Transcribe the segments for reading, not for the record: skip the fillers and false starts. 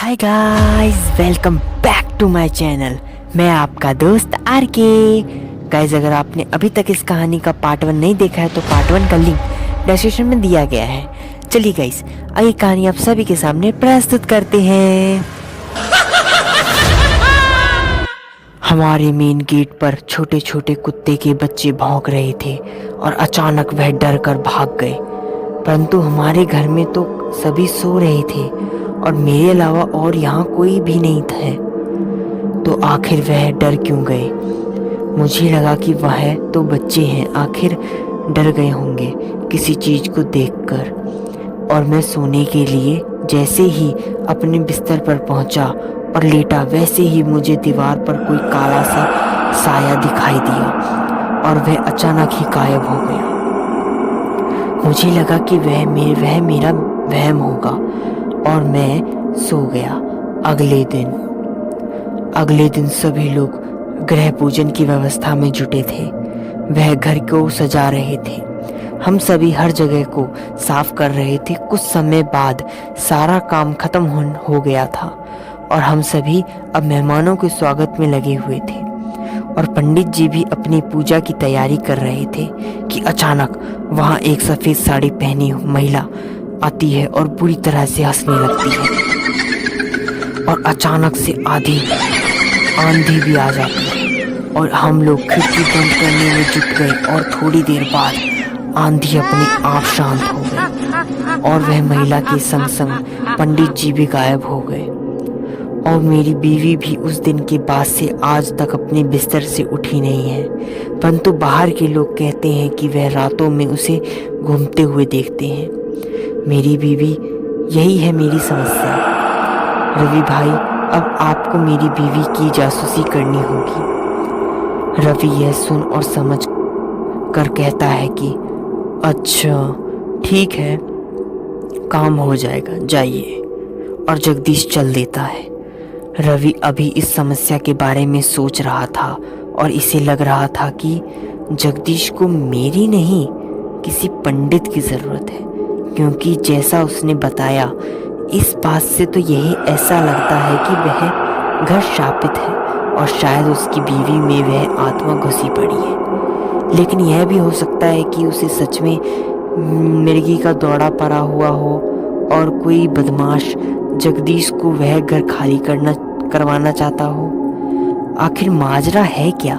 Hi guys, welcome back to my channel. मैं आपका दोस्त आर के। गाइस, अगर आपने अभी तक इस कहानी का पार्ट 1 नहीं देखा है तो पार्ट 1 का लिंक डिस्क्रिप्शन में दिया गया है। चलिए गाइस, आइए कहानी आप सभी के सामने प्रस्तुत करते हैं। हमारे मेन गेट पर छोटे छोटे कुत्ते के बच्चे भौंक रहे थे और अचानक वह डर कर भाग गए। परंतु हमारे घर में तो सभी सो रहे थे और मेरे अलावा और यहाँ कोई भी नहीं था। तो आखिर वह डर क्यों गए? मुझे लगा कि वह तो बच्चे हैं, आखिर डर गए होंगे किसी चीज को देखकर। और मैं सोने के लिए जैसे ही अपने बिस्तर पर पहुंचा और लेटा, वैसे ही मुझे दीवार पर कोई काला सा साया दिखाई दिया और वह अचानक ही गायब हो गया। मुझे लगा कि वह मेरा वहम होगा और मैं सो गया। अगले दिन सभी लोग गृह पूजन की व्यवस्था में जुटे थे। वह घर को सजा रहे थे। हम सभी हर जगह को साफ कर रहे थे। कुछ समय बाद सारा काम खत्म हो गया था और हम सभी अब मेहमानों के स्वागत में लगे हुए थे और पंडित जी भी अपनी पूजा की तैयारी कर रहे थे कि अचानक वहां एक सफेद साड़ी पहनी महिला आती है और बुरी तरह से हंसने लगती है और अचानक से आंधी भी आ जाती है और हम लोग खिड़की बंद करने में जुट गए और थोड़ी देर बाद आंधी अपने आप शांत हो गई और वह महिला के संग संग पंडित जी भी गायब हो गए। और मेरी बीवी भी उस दिन के बाद से आज तक अपने बिस्तर से उठी नहीं है। परंतु बाहर के लोग कहते हैं कि वह रातों में उसे घूमते हुए देखते हैं। मेरी बीवी, यही है मेरी समस्या। रवि भाई, अब आपको मेरी बीवी की जासूसी करनी होगी। रवि यह सुन और समझ कर कहता है कि अच्छा ठीक है, काम हो जाएगा, जाइए। और जगदीश चल देता है। रवि अभी इस समस्या के बारे में सोच रहा था और इसे लग रहा था कि जगदीश को मेरी नहीं, किसी पंडित की ज़रूरत है, क्योंकि जैसा उसने बताया इस बात से तो यही ऐसा लगता है कि वह घर शापित है और शायद उसकी बीवी में वह आत्मा घुसी पड़ी है। लेकिन यह भी हो सकता है कि उसे सच में मिर्गी का दौरा पड़ा हुआ हो और कोई बदमाश जगदीश को वह घर खाली करवाना चाहता हो। आखिर माजरा है क्या?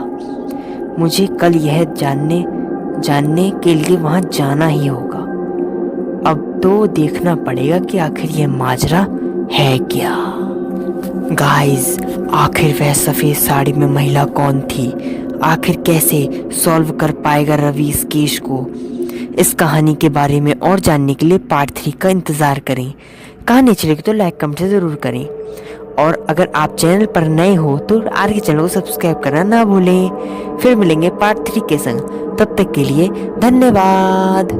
मुझे कल यह जानने के लिए वहां जाना ही होगा। अब तो देखना पड़ेगा कि आखिर यह माजरा है क्या। गाइस, आखिर वह सफेद साड़ी में महिला कौन थी? आखिर कैसे सॉल्व कर पाएगा रवि इस केस को? इस कहानी के बारे में और जानने के लिए पार्ट 3 का इंतजार करें। कहानी अच्छी लगी तो लाइक कमेंट जरूर करें और अगर आप चैनल पर नए हो तो आर के चैनल को सब्सक्राइब करना ना भूलें। फिर मिलेंगे पार्ट 3 के संग। तब तक के लिए धन्यवाद।